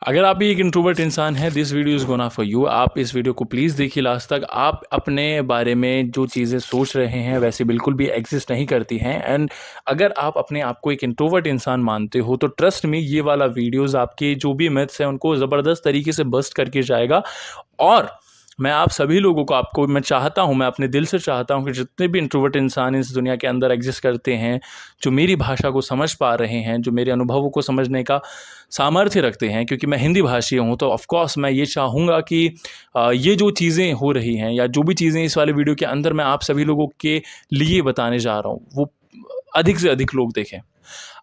अगर आप भी एक इंट्रोवर्ट इंसान हैं, this video is gonna for you. आप इस वीडियो को प्लीज़ देखिए लास्ट तक। आप अपने बारे में जो चीज़ें सोच रहे हैं वैसे बिल्कुल भी एग्जिस्ट नहीं करती हैं। एंड अगर आप अपने आप को एक इंट्रोवर्ट इंसान मानते हो तो ट्रस्ट मी, ये वाला वीडियोज़ आपके जो भी मिथ्स हैं उनको ज़बरदस्त तरीके से बस्ट करके जाएगा। और मैं आप सभी लोगों को, आपको मैं चाहता हूँ, मैं अपने दिल से चाहता हूँ कि जितने भी इंट्रोवर्ट इंसान इस दुनिया के अंदर एग्जिस्ट करते हैं, जो मेरी भाषा को समझ पा रहे हैं, जो मेरे अनुभवों को समझने का सामर्थ्य रखते हैं, क्योंकि मैं हिंदी भाषी हूँ, तो ऑफ कोर्स मैं ये चाहूँगा कि ये जो चीज़ें हो रही हैं या जो भी चीज़ें इस वाले वीडियो के अंदर मैं आप सभी लोगों के लिए बताने जा रहा हूँ, वो अधिक से अधिक लोग देखें।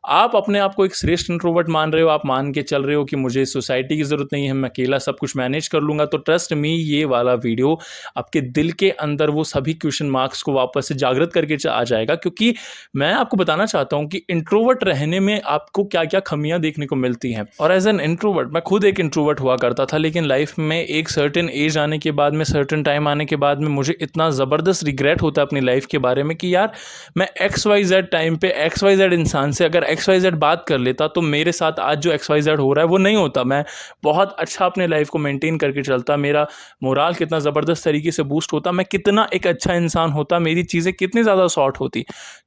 आप अपने आप को एक श्रेष्ठ इंट्रोवर्ट मान रहे हो, आप मान के चल रहे हो कि मुझे सोसाइटी की ज़रूरत नहीं है, मैं अकेला सब कुछ मैनेज कर लूँगा, तो ट्रस्ट मी, ये वाला वीडियो आपके दिल के अंदर वो सभी क्वेश्चन मार्क्स को वापस से जागृत करके आ जाएगा। क्योंकि मैं आपको बताना चाहता हूँ कि इंट्रोवर्ट रहने में आपको क्या क्या खमियाँ देखने को मिलती हैं। और एज एन इंट्रोवर्ट, मैं खुद एक इंट्रोवर्ट हुआ करता था, लेकिन लाइफ में एक सर्टेन एज आने के बाद में, सर्टेन टाइम आने के बाद में मुझे इतना ज़बरदस्त रिग्रेट होता है अपनी लाइफ के बारे में कि यार, मैं XYZ टाइम पे XYZ इंसान से अगर XYZ बात कर लेता तो मेरे साथ आज जो XYZ हो रहा है वो नहीं होता। मैं बहुत अच्छा अपने लाइफ को मेंटेन करके चलता, मेरा मोराल कितना ज़बरदस्त तरीके से बूस्ट होता, मैं कितना एक अच्छा इंसान होता, मेरी चीज़ें कितनी ज़्यादा सॉर्ट होती।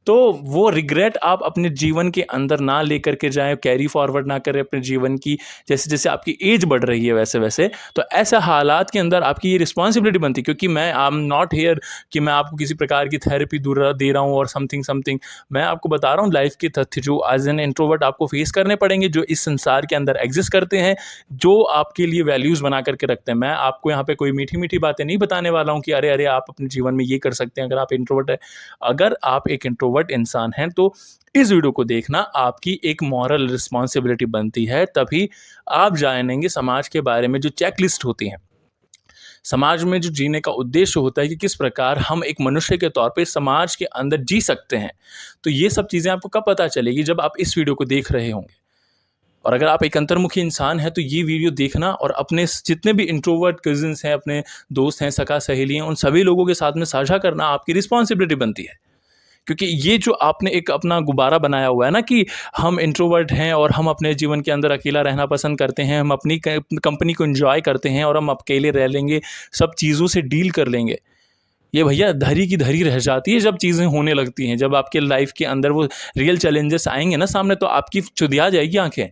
तो वो रिग्रेट आप अपने जीवन के अंदर ना लेकर के जाएं, कैरी फॉरवर्ड ना करें अपने जीवन की। जैसे जैसे आपकी एज बढ़ रही है वैसे वैसे, तो ऐसे हालात के अंदर आपकी ये रिस्पॉन्सिबिलिटी बनती, क्योंकि मैं आई एम नॉट हेयर कि मैं आपको किसी प्रकार की थेरेपी दे रहा हूँ और समथिंग समथिंग। मैं आपको बता रहा हूँ लाइफ के तथ्य जो एज एन इंट्रोवर्ट आपको फेस करने पड़ेंगे, जो इस संसार के अंदर एग्जिस्ट करते हैं, जो आपके लिए वैल्यूज़ बना करके रखते हैं। मैं आपको यहाँ पे कोई मीठी मीठी बातें नहीं बताने वाला हूँ कि अरे अरे आप अपने जीवन में ये कर सकते हैं अगर आप इंट्रोवर्ट है। अगर आप एक इंट्रोवर्ट इंसान हैं तो इस वीडियो को देखना आपकी एक मॉरल रिस्पॉन्सिबिलिटी बनती है, तभी आप जानेंगे समाज के बारे में जो चेकलिस्ट होती हैं, समाज में जो जीने का उद्देश्य होता है कि किस प्रकार हम एक मनुष्य के तौर पे समाज के अंदर जी सकते हैं। तो ये सब चीज़ें आपको कब पता चलेगी, जब आप इस वीडियो को देख रहे होंगे। और अगर आप एक अंतर्मुखी इंसान हैं तो ये वीडियो देखना और अपने जितने भी इंट्रोवर्ट कजिन्स हैं, अपने दोस्त हैं, सगा सहेली हैं, उन सभी लोगों के साथ में साझा करना आपकी रिस्पॉन्सिबिलिटी बनती है। क्योंकि ये जो आपने एक अपना गुब्बारा बनाया हुआ है ना कि हम इंट्रोवर्ट हैं और हम अपने जीवन के अंदर अकेला रहना पसंद करते हैं, हम अपनी कंपनी को एंजॉय करते हैं और हम अकेले रह लेंगे, सब चीज़ों से डील कर लेंगे। ये भैया धरी की धरी रह जाती है जब चीज़ें होने लगती हैं, जब आपके लाइफ के अंदर वो रियल चैलेंजेस आएंगे ना सामने, तो आपकी चुदिया जाएगी आंखें।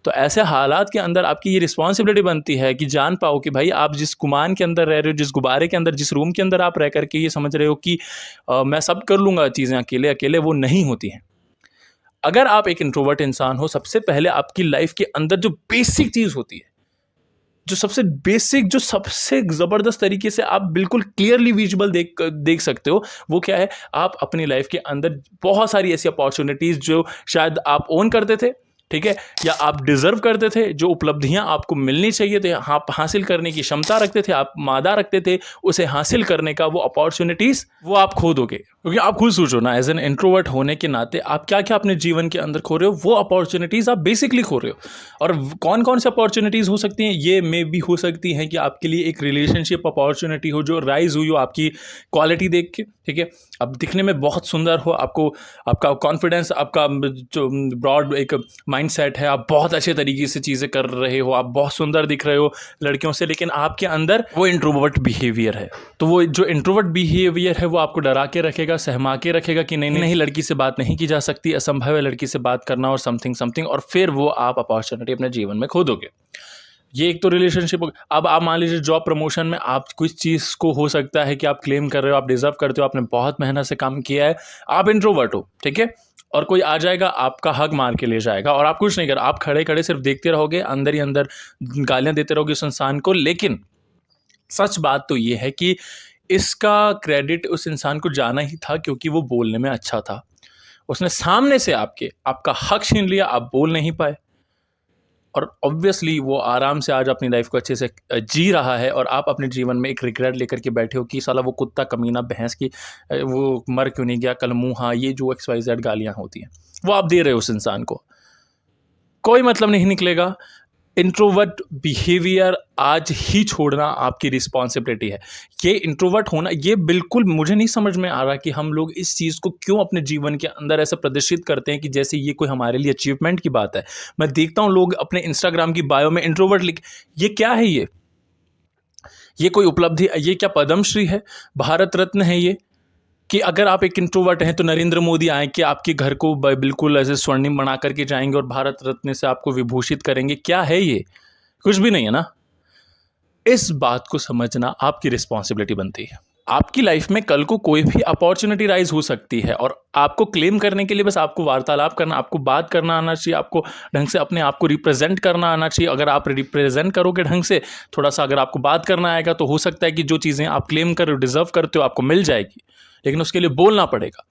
तो ऐसे हालात के अंदर आपकी ये रिस्पॉन्सिबिलिटी बनती है कि जान पाओ कि भाई आप जिस गुमान के अंदर रह रहे हो, जिस गुब्बारे के अंदर, जिस रूम के अंदर आप रह करके ये समझ रहे हो कि मैं सब कर लूँगा चीज़ें अकेले अकेले, वो नहीं होती हैं। अगर आप एक इंट्रोवर्ट इंसान हो, सबसे पहले आपकी लाइफ के अंदर जो बेसिक चीज़ होती है, जो सबसे बेसिक, जो सबसे ज़बरदस्त तरीके से आप बिल्कुल क्लियरली विजिबल देख सकते हो, वो क्या है? आप अपनी लाइफ के अंदर बहुत सारी ऐसी अपॉर्चुनिटीज़ जो शायद आप ओन करते थे, ठीक है, या आप डिज़र्व करते थे, जो उपलब्धियां आपको मिलनी चाहिए थे, आप हासिल करने की क्षमता रखते थे, आप मादा रखते थे, उसे हासिल करने का वो अपॉर्चुनिटीज़ वो आप खो दोगे। क्योंकि आप खुद सोचो ना, एज एन इंट्रोवर्ट होने के नाते आप क्या क्या अपने जीवन के अंदर खो रहे हो, वो अपॉर्चुनिटीज़ आप बेसिकली खो रहे हो। और कौन कौन से अपॉर्चुनिटीज़ हो सकती हैं? ये मे भी हो सकती हैं कि आपके लिए एक रिलेशनशिप अपॉर्चुनिटी हो जो राइज हुई हो आपकी क्वालिटी देख के, ठीक है, अब दिखने में बहुत सुंदर हो, आपको आपका कॉन्फिडेंस, आपका जो ब्रॉड एक माइंडसेट है, आप बहुत अच्छे तरीके से चीज़ें कर रहे हो, आप बहुत सुंदर दिख रहे हो लड़कियों से, लेकिन आपके अंदर वो इंट्रोवर्ट बिहेवियर है। तो वो जो इंट्रोवर्ट बिहेवियर है वो आपको डरा के रखेगा, सहमा के रखेगा कि नहीं नहीं, लड़की से बात नहीं की जा सकती, असंभव है लड़की से बात करना, और समथिंग समथिंग, और फिर वो आप अपॉर्चुनिटी अपने जीवन में खो दोगे। ये एक तो रिलेशनशिप। अब आप मान लीजिए जॉब प्रमोशन में आप कुछ चीज़ को हो सकता है कि आप क्लेम कर रहे हो, आप डिजर्व करते हो, आपने बहुत मेहनत से काम किया है, आप इंट्रोवर्ट हो, ठीक है, और कोई आ जाएगा आपका हक मार के ले जाएगा और आप कुछ नहीं कर, आप खड़े खड़े सिर्फ देखते रहोगे, अंदर ही अंदर गालियां देते रहोगे उस इंसान को। लेकिन सच बात तो ये है कि इसका क्रेडिट उस इंसान को जाना ही था, क्योंकि वो बोलने में अच्छा था। उसने सामने से आपका हक छीन लिया, आप बोल नहीं पाए, और ऑब्वियसली वो आराम से आज अपनी लाइफ को अच्छे से जी रहा है, और आप अपने जीवन में एक रिग्रेट लेकर के बैठे हो कि साला वो कुत्ता कमीना भैंस की वो मर क्यों नहीं गया कल मुँह, हाँ, ये जो XYZ गालियाँ होती हैं वो आप दे रहे हो उस इंसान को। कोई मतलब नहीं निकलेगा। इंट्रोवर्ट बिहेवियर आज ही छोड़ना आपकी रिस्पॉन्सिबिलिटी है। ये इंट्रोवर्ट होना, ये बिल्कुल मुझे नहीं समझ में आ रहा कि हम लोग इस चीज़ को क्यों अपने जीवन के अंदर ऐसा प्रदर्शित करते हैं कि जैसे ये कोई हमारे लिए अचीवमेंट की बात है। मैं देखता हूँ लोग अपने इंस्टाग्राम की बायो में इंट्रोवर्ट लिख, ये क्या है ये कोई उपलब्धि, ये क्या पद्मश्री है, भारत रत्न है ये, कि अगर आप एक इंट्रोवर्ट हैं तो नरेंद्र मोदी आए कि आपके घर को बिल्कुल ऐसे स्वर्णिम बना करके जाएंगे और भारत रत्न से आपको विभूषित करेंगे? क्या है ये? कुछ भी नहीं है ना। इस बात को समझना आपकी रिस्पॉन्सिबिलिटी बनती है। आपकी लाइफ में कल को कोई भी अपॉर्चुनिटी राइज हो सकती है और आपको क्लेम करने के लिए बस आपको वार्तालाप करना, आपको बात करना आना चाहिए, आपको ढंग से अपने आप को रिप्रेजेंट करना आना चाहिए। अगर आप रिप्रेजेंट करोगे ढंग से, थोड़ा सा अगर आपको बात करना आएगा तो हो सकता है कि जो चीज़ें आप क्लेम कर रहे हो, डिजर्व करते हो, आपको मिल जाएगी, लेकिन उसके लिए बोलना पड़ेगा।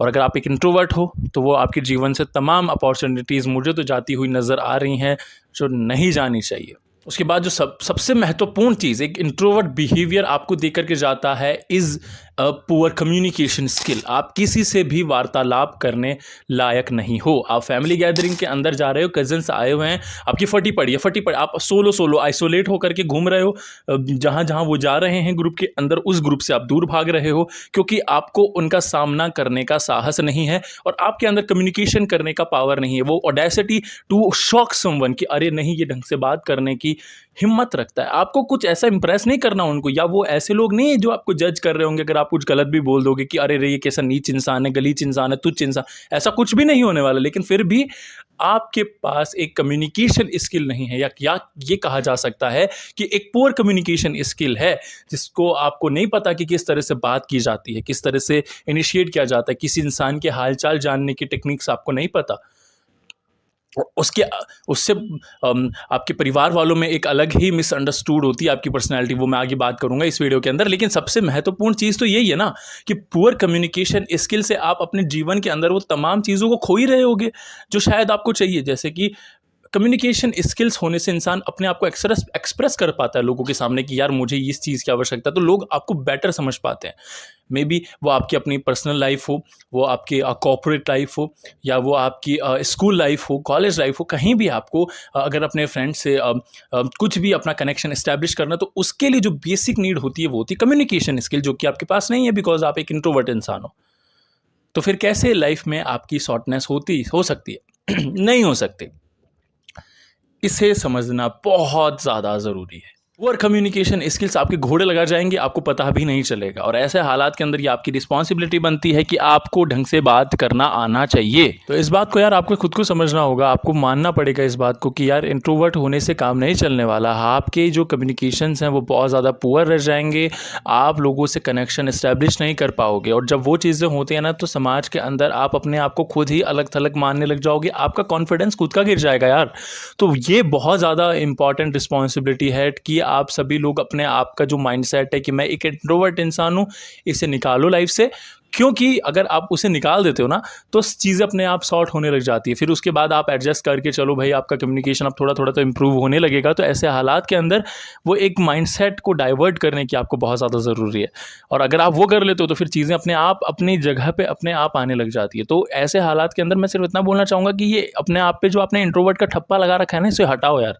और अगर आप एक इंट्रोवर्ट हो तो वो आपके जीवन से तमाम अपॉर्चुनिटीज़ मुझे तो जाती हुई नज़र आ रही हैं जो नहीं जानी चाहिए। उसके बाद जो सबसे महत्वपूर्ण चीज़ एक इंट्रोवर्ट बिहेवियर आपको दे करके जाता है is a poor communication skill. आप किसी से भी वार्तालाप करने लायक नहीं हो। आप फैमिली गैदरिंग के अंदर जा रहे हो, कजन्स आए हुए हैं, आपकी फटी पड़ी है, आप सोलो आइसोलेट होकर के घूम रहे हो, जहाँ जहाँ वो जा रहे हैं ग्रुप के अंदर, उस ग्रुप से आप दूर भाग रहे हो क्योंकि आपको उनका सामना करने का साहस नहीं है और आपके अंदर कम्युनिकेशन करने का पावर नहीं है। वो ऑडेसिटी टू शॉक समवन कि अरे नहीं, ये ढंग से बात करने की हिम्मत रखता है। आपको कुछ ऐसा इंप्रेस नहीं करना उनको, या वो ऐसे लोग नहीं है जो आपको जज कर रहे होंगे अगर आप कुछ गलत भी बोल दोगे कि अरे रे ये कैसा नीच इंसान है, गलीच इंसान है, तुच्छ इंसान। ऐसा कुछ भी नहीं होने वाला, लेकिन फिर भी आपके पास एक कम्युनिकेशन स्किल नहीं है, या ये कहा जा सकता है कि एक पुअर कम्युनिकेशन स्किल है, जिसको आपको नहीं पता कि किस तरह से बात की जाती है, किस तरह से इनिशिएट किया जाता है, किसी इंसान के हालचाल जानने की टेक्निक्स आपको नहीं पता। उससे आपके परिवार वालों में एक अलग ही मिसअंडरस्टूड होती है आपकी पर्सनैलिटी, वो मैं आगे बात करूंगा इस वीडियो के अंदर। लेकिन सबसे महत्वपूर्ण चीज़ तो यही है ना कि पुअर कम्युनिकेशन स्किल से आप अपने जीवन के अंदर वो तमाम चीज़ों को खो ही रहे होगे जो शायद आपको चाहिए। जैसे कि कम्युनिकेशन स्किल्स होने से इंसान अपने आप को एक्सप्रेस कर पाता है लोगों के सामने कि यार मुझे इस चीज़ की आवश्यकता है, तो लोग आपको बेटर समझ पाते हैं। मे बी वो आपकी अपनी पर्सनल लाइफ हो, वो आपकी कॉर्पोरेट लाइफ हो, या वो आपकी स्कूल लाइफ हो, कॉलेज लाइफ हो, कहीं भी आपको अगर अपने फ्रेंड से कुछ भी अपना कनेक्शन इस्टेब्लिश करना, तो उसके लिए जो बेसिक नीड होती है वो होती है कम्युनिकेशन स्किल, जो कि आपके पास नहीं है बिकॉज आप एक इंट्रोवर्ट इंसान हो। तो फिर कैसे लाइफ में आपकी शॉर्टनेस हो सकती है? नहीं हो सकती। इसे समझना बहुत ज़्यादा ज़रूरी है। पुअर कम्युनिकेशन स्किल्स आपके घोड़े लगा जाएंगे, आपको पता भी नहीं चलेगा, और ऐसे हालात के अंदर ये आपकी रिस्पॉन्सिबिलिटी बनती है कि आपको ढंग से बात करना आना चाहिए। तो इस बात को यार आपको खुद को समझना होगा, आपको मानना पड़ेगा इस बात को कि यार इंट्रोवर्ट होने से काम नहीं चलने वाला। आपके जो कम्युनिकेशंस हैं वो बहुत ज़्यादा पुअर रह जाएंगे, आप लोगों से कनेक्शन इस्टेब्लिश नहीं कर पाओगे, और जब वो चीज़ें होती हैं ना तो समाज के अंदर आप अपने आप को खुद ही अलग थलग मानने लग जाओगे, आपका कॉन्फिडेंस खुद का गिर जाएगा यार। तो ये बहुत ज़्यादा इंपॉर्टेंट रिस्पॉन्सिबिलिटी है कि आप सभी लोग अपने आप का जो माइंडसेट है कि मैं एक इंट्रोवर्ट इंसान हूँ, इसे निकालो लाइफ से। क्योंकि अगर आप उसे निकाल देते हो ना तो चीज़ें अपने आप सॉर्ट होने लग जाती है। फिर उसके बाद आप एडजस्ट करके चलो भाई, आपका कम्युनिकेशन अब थोड़ा थोड़ा तो इम्प्रूव होने लगेगा। तो ऐसे हालात के अंदर वो एक माइंडसेट को डाइवर्ट करने की आपको बहुत ज़्यादा ज़रूरी है, और अगर आप वो कर लेते हो तो फिर चीज़ें अपने आप अपनी जगह पे अपने आप आने लग जाती है। तो ऐसे हालात के अंदर मैं सिर्फ इतना बोलना चाहूँगा कि ये अपने आप पे जो आपने इंट्रोवर्ट का ठप्पा लगा रखा है ना, इसे हटाओ यार,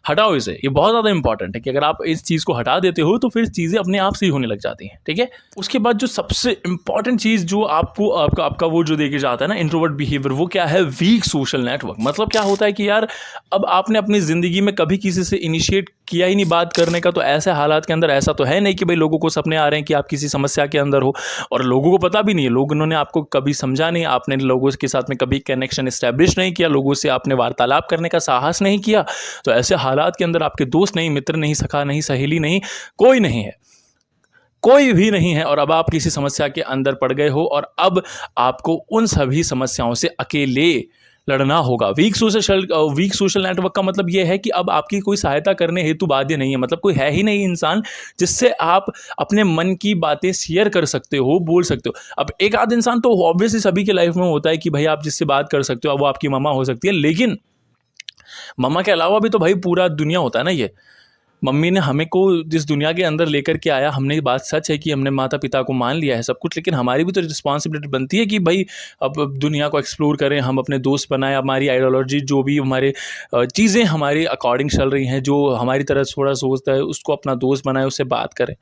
हटाओ इसे। ये बहुत ज़्यादा इंपॉर्टेंट है कि अगर आप इस चीज़ को हटा देते हो तो फिर चीज़ें अपने आप से ही होने लग जाती हैं, ठीक है। उसके बाद जो सबसे इंपॉर्टेंट चीज़ जो आपको आपका वो जो देखे जाता है ना इंट्रोवर्ट बिहेवियर, वो क्या है? Weak social network. मतलब क्या होता है कि यार अब आपने अपनी ज़िंदगी में कभी किसी से इनिशिएट किया ही नहीं बात करने का, तो ऐसे हालात के अंदर ऐसा तो है नहीं कि भाई लोगों को सपने आ रहे हैं कि आप किसी समस्या के अंदर हो, और लोगों को पता भी नहीं है, उन्होंने आपको कभी समझा नहीं, आपने लोगों के साथ में कभी कनेक्शन इस्टेब्लिश नहीं किया, लोगों से आपने वार्तालाप करने का साहस नहीं किया। तो ऐसे हालात के अंदर आपके दोस्त नहीं, मित्र नहीं, सखा नहीं, सहेली नहीं, कोई नहीं है, कोई भी नहीं है, और अब आप किसी समस्या के अंदर पड़ गए हो और अब आपको उन सभी समस्याओं से अकेले लड़ना होगा। वीक सोशल नेटवर्क का मतलब यह है कि अब आपकी कोई सहायता करने हेतु बाध्य नहीं है, मतलब कोई है ही नहीं इंसान जिससे आप अपने मन की बातें शेयर कर सकते हो, बोल सकते हो। अब एक आध इंसान तो ऑब्वियसली सभी के लाइफ में होता है कि भाई आप जिससे बात कर सकते हो, अब वो आपकी मम्मा हो सकती है, लेकिन मम्मा के अलावा भी तो भाई पूरा दुनिया होता है ना। ये मम्मी ने हमें को जिस दुनिया के अंदर लेकर के आया, हमने बात सच है कि हमने माता-पिता को मान लिया है सब कुछ, लेकिन हमारी भी तो रिस्पॉन्सिबिलिटी बनती है कि भाई अब दुनिया को एक्सप्लोर करें, हम अपने दोस्त बनाएँ, हमारी आइडियोलॉजी जो भी हमारे चीज़ें हमारे अकॉर्डिंग चल रही हैं, जो हमारी तरह थोड़ा सोचता है उसको अपना दोस्त बनाएँ, उससे बात करें,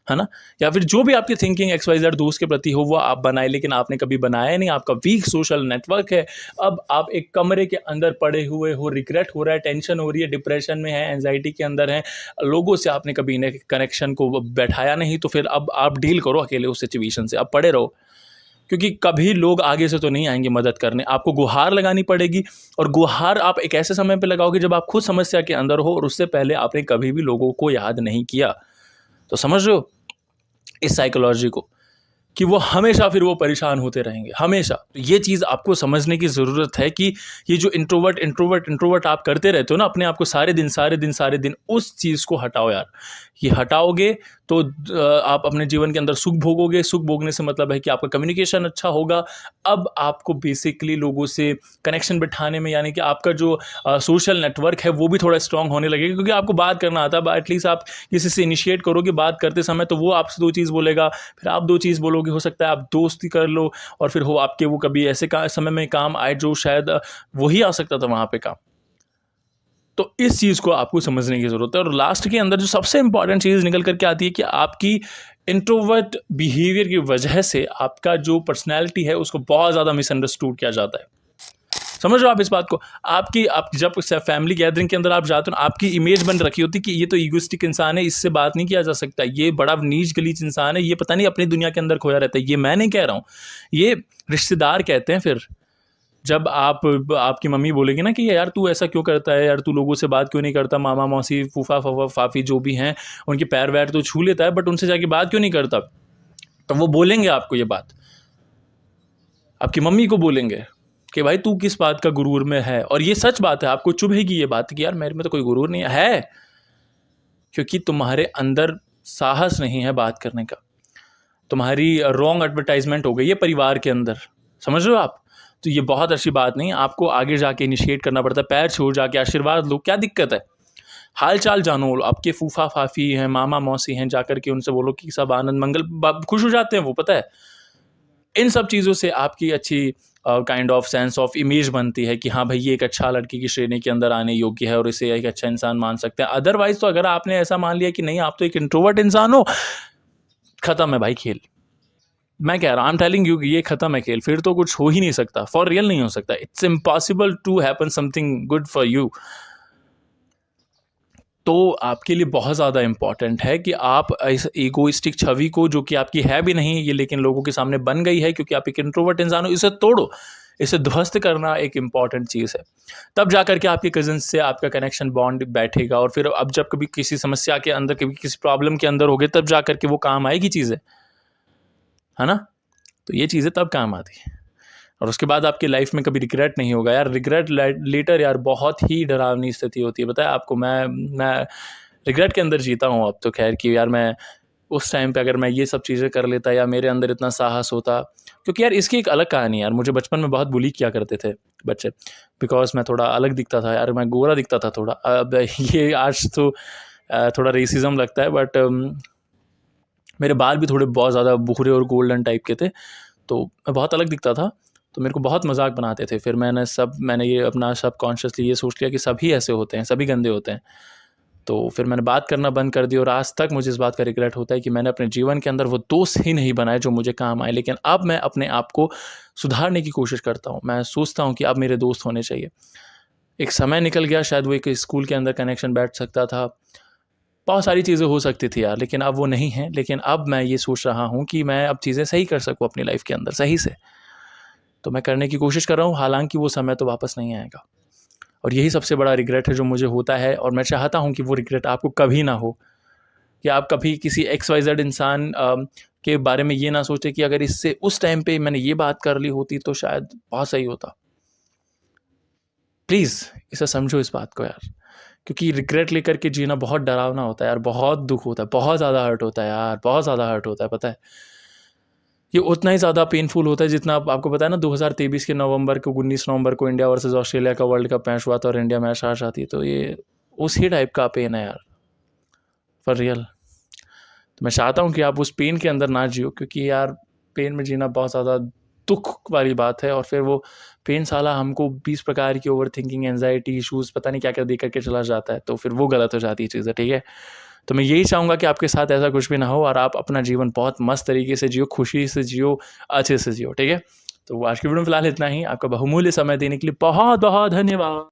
है ना? या फिर जो भी आपकी थिंकिंग XYZ दोस्त के प्रति हो वो आप बनाएँ, लेकिन आपने कभी बनाया नहीं, आपका वीक सोशल नेटवर्क है। अब आप एक कमरे के अंदर पड़े हुए हो, रिग्रेट हो रहा है, टेंशन हो रही है, डिप्रेशन में है, एंग्जायटी के अंदर हैं, लोगों से आपने कभी इन्हें कनेक्शन को बैठाया नहीं, तो फिर अब आप डील करो अकेले उस सिचुएशन से, अब पड़े रहो। क्योंकि कभी लोग आगे से तो नहीं आएँगे मदद करने, आपको गुहार लगानी पड़ेगी, और गुहार आप एक ऐसे समय पे लगाओगे जब आप खुद समस्या के अंदर हो और उससे पहले आपने कभी भी लोगों को याद नहीं किया। तो समझ रहे हो इस साइकोलॉजी को, कि वो हमेशा फिर वो परेशान होते रहेंगे, हमेशा। तो ये चीज़ आपको समझने की ज़रूरत है कि ये जो इंट्रोवर्ट आप करते रहते हो ना अपने आप को सारे दिन, उस चीज़ को हटाओ यार। ये हटाओगे तो आप अपने जीवन के अंदर सुख भोगोगे। सुख भोगने से मतलब है कि आपका कम्युनिकेशन अच्छा होगा। अब आपको बेसिकली लोगों से कनेक्शन बिठाने में, यानी कि आपका जो सोशल नेटवर्क है वो भी थोड़ा स्ट्रॉन्ग होने लगेगा, क्योंकि आपको बात करना आता है। एटलीस्ट आप किसी से इनिशिएट करोगे बात करते समय, तो वो आपसे 2 चीज़ बोलेगा, फिर आप 2 चीज़ बोलोगे, हो सकता है आप दोस्ती कर लो, और फिर हो आपके वो कभी ऐसे समय में काम आए जो शायद वही आ सकता था वहाँ पे काम। तो इस चीज़ को आपको समझने की ज़रूरत है। और लास्ट के अंदर जो सबसे इंपॉर्टेंट चीज़ निकल कर के आती है कि आपकी इंट्रोवर्ट बिहेवियर की वजह से आपका जो पर्सनैलिटी है उसको बहुत ज़्यादा मिसअंडरस्टूड किया जाता है। समझ रहे हो आप इस बात को? आप जब फैमिली गैदरिंग के अंदर आप जाते हो ना, आपकी इमेज बन रखी होती है कि ये तो ईगोइस्टिक इंसान है, इससे बात नहीं किया जा सकता, ये बड़ा नीच गलीच इंसान है, ये पता नहीं अपनी दुनिया के अंदर खोया रहता है। ये मैं नहीं कह रहा हूँ, ये रिश्तेदार कहते हैं। फिर जब आपकी मम्मी बोलेगी ना कि यार तू ऐसा क्यों करता है, यार तू लोगों से बात क्यों नहीं करता, मामा मौसी फूफा फाफी जो भी हैं उनके पैर वैर तो छू लेता है, बट उनसे जाके बात क्यों नहीं करता, तो वो बोलेंगे आपको ये बात, आपकी मम्मी को बोलेंगे कि भाई तू किस बात का गुरूर में है। और ये सच बात है, आपको चुभेगी ये बात कि यार मेरे में तो कोई गुरूर नहीं है, क्योंकि तुम्हारे अंदर साहस नहीं है बात करने का, तुम्हारी रॉन्ग एडवर्टाइजमेंट हो गई है परिवार के अंदर। समझ रहे हो आप? तो ये बहुत अच्छी बात नहीं, आपको आगे जाके इनिशिएट करना पड़ता है, पैर छू जाके आशीर्वाद लो, क्या दिक्कत है, हाल चाल जानो, आपके फूफा फाफी हैं, मामा मौसी हैं, जाकर के उनसे बोलो कि सब आनंद मंगल, खुश हो जाते हैं वो, पता है। इन सब चीज़ों से आपकी अच्छी kind of sense of image बनती है कि हाँ भाई ये एक अच्छा लड़की की श्रेणी के अंदर आने योग्य है और इसे एक अच्छा इंसान मान सकते हैं। अदरवाइज तो अगर आपने ऐसा मान लिया कि नहीं आप तो एक इंट्रोवर्ट इंसान हो, खत्म है भाई खेल। मैं कह रहा हूँ, आई एम टेलिंग यू, ये खत्म है खेल, फिर तो कुछ हो ही नहीं सकता, फॉर रियल नहीं हो सकता। It's impossible to happen something good for you. तो आपके लिए बहुत ज़्यादा इम्पॉर्टेंट है कि आप इस ईगोइस्टिक छवि को, जो कि आपकी है भी नहीं ये, लेकिन लोगों के सामने बन गई है क्योंकि आप एक इंट्रोवर्ट इंसान हो, इसे तोड़ो। इसे ध्वस्त करना एक इम्पॉर्टेंट चीज़ है। तब जाकर के आपके कज़न्स से आपका कनेक्शन बॉन्ड बैठेगा, और फिर अब जब कभी किसी समस्या के अंदर, कभी किसी प्रॉब्लम के अंदर होगे, तब जाकर के वो काम आएगी चीज़ें, है ना? तो ये चीज़ें तब काम आती है, और उसके बाद आपकी लाइफ में कभी रिग्रेट नहीं होगा यार। रिग्रेट लेटर यार बहुत ही डरावनी स्थिति होती है, पता है आपको। मैं रिग्रेट के अंदर जीता हूँ अब तो, खैर, कि यार मैं उस टाइम पे अगर मैं ये सब चीज़ें कर लेता या मेरे अंदर इतना साहस होता। क्योंकि यार इसकी एक अलग कहानी है यार, मुझे बचपन में बहुत बुली किया करते थे बच्चे, बिकॉज मैं थोड़ा अलग दिखता था यार, मैं गोरा दिखता था थोड़ा। अब ये आज तो थोड़ा रेसिज्म लगता है, बट मेरे बाल भी थोड़े बहुत ज़्यादा भूरे और गोल्डन टाइप के थे, तो मैं बहुत अलग दिखता था, तो मेरे को बहुत मजाक बनाते थे। फिर मैंने ये अपना सबकॉन्शियसली ये सोच लिया कि सभी ऐसे होते हैं, सभी गंदे होते हैं। तो फिर मैंने बात करना बंद कर दी, और आज तक मुझे इस बात का रिग्रेट होता है कि मैंने अपने जीवन के अंदर वो दोस्त ही नहीं बनाए जो मुझे काम आए। लेकिन अब मैं अपने आप को सुधारने की कोशिश करता हूँ। मैं सोचता हूँ कि अब मेरे दोस्त होने चाहिए। एक समय निकल गया, शायद वो एक स्कूल के अंदर कनेक्शन बैठ सकता था, बहुत सारी चीज़ें हो सकती थी यार, लेकिन अब वो नहीं है। लेकिन अब मैं ये सोच रहा हूँ कि मैं अब चीज़ें सही कर सकूँ अपनी लाइफ के अंदर सही से, तो मैं करने की कोशिश कर रहा हूँ। हालांकि वो समय तो वापस नहीं आएगा, और यही सबसे बड़ा रिग्रेट है जो मुझे होता है। और मैं चाहता हूँ कि वो रिग्रेट आपको कभी ना हो, कि आप कभी किसी XYZ इंसान के बारे में ये ना सोचें कि अगर इससे उस टाइम पे मैंने ये बात कर ली होती तो शायद बहुत सही होता। प्लीज़ इसे समझो इस बात को यार, क्योंकि रिग्रेट लेकर के जीना बहुत डरावना होता है यार, बहुत दुख होता है, बहुत ज़्यादा हर्ट होता है यार, बहुत ज़्यादा हर्ट होता है, पता है। ये उतना ही ज़्यादा पेनफुल होता है जितना आपको पता है ना, 2023 के नवंबर को 19 नवंबर को इंडिया वर्सेस ऑस्ट्रेलिया का वर्ल्ड कप मैच हुआ था और इंडिया मैच हार जाती है, तो ये उसी टाइप का पेन है यार। For real. तो मैं चाहता हूँ कि आप उस पेन के अंदर ना जियो, क्योंकि यार पेन में जीना बहुत ज़्यादा दुख वाली बात है, और फिर वो पेन साला हमको 20 प्रकार की ओवर थिंकिंग, एंजाइटी इश्यूज़, पता नहीं क्या-क्या दे करके चला जाता है, तो फिर वो गलत हो जाती है चीज़ें, ठीक है? तो मैं यही चाहूँगा कि आपके साथ ऐसा कुछ भी ना हो और आप अपना जीवन बहुत मस्त तरीके से जियो, खुशी से जियो, अच्छे से जियो, ठीक है? तो आज की वीडियो में फिलहाल इतना ही। आपका बहुमूल्य समय देने के लिए बहुत-बहुत धन्यवाद।